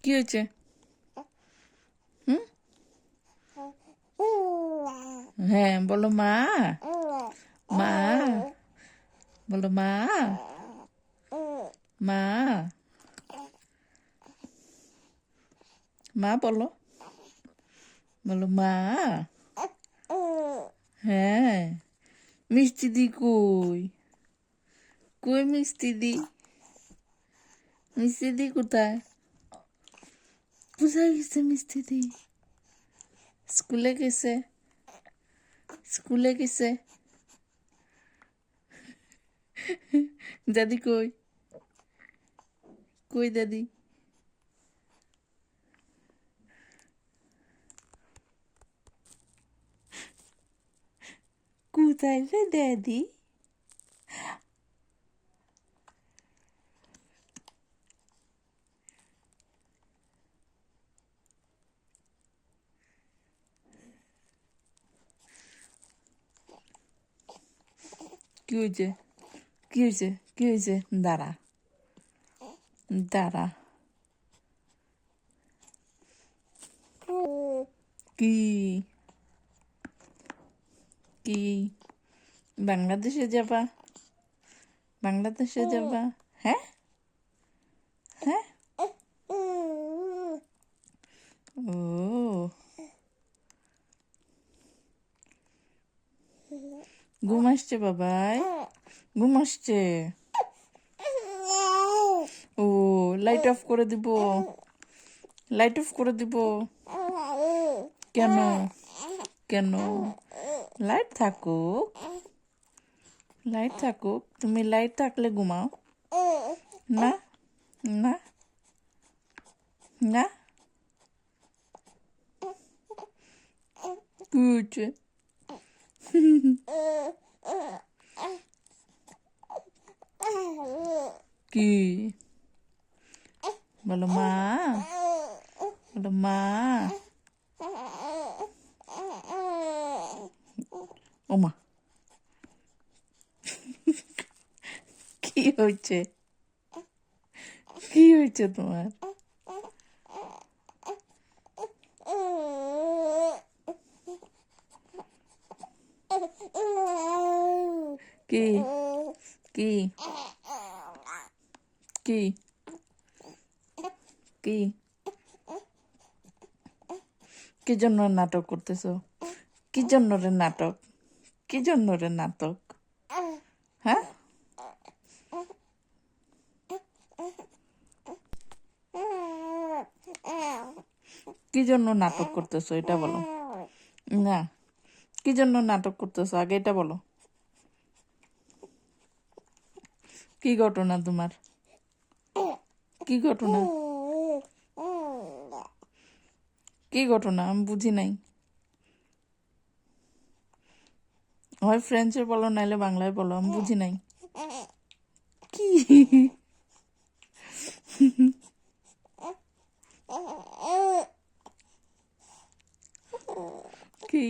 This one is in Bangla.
কি হয়েছে? হুম? হ্যাঁ বলো মা। মা বলো মা। মা মা বলো। বলো মা। হ্যাঁ মিষ্টি দি কই? কই মিষ্টি দি? মিষ্টি দি কোথায়? কোথায় গেছে মিষ্টি দি? স্কুলে গেছে। স্কুলে গেছে। দাদি কই? কই দাদি? কোথায় রে দাদি? কি হয়েছে? কি হয়েছে? কি হয়েছে? দাঁড়া দাঁড়া। কি কি বাংলাদেশে যাবা? বাংলাদেশে যাবা? হ্যাঁ হ্যাঁ। ও ঘুম আসছে বাবাই? ঘুম আসছে? ও লাইট অফ করে দিব? লাইট অফ করে দিব? কেন? কেন? লাইট থাকুক। লাইট থাকুক। তুমি লাইট থাকলে ঘুমাও না? না না। কি হয়েছে? কি বলো মা। বলো মা। ওমা কি হয়েছে? কি হয়েছে তোমার? কি কি কি কি কি জন্য নাটক করতেছো? কি জন্য রে নাটক? কি জন্য রে নাটক? হ্যাঁ কি জন্য নাটক করতেছো এটা বলো। না কি জন্য নাটক করতেছো আগে এটা বলো। কি ঘটনা তোমার? কি ঘটনা? কি ঘটনা আমি বুঝি নাই। হয় ফ্রেঞ্চে বলো নাইলে বাংলায় বলো, আমি বুঝি নাই। কি কি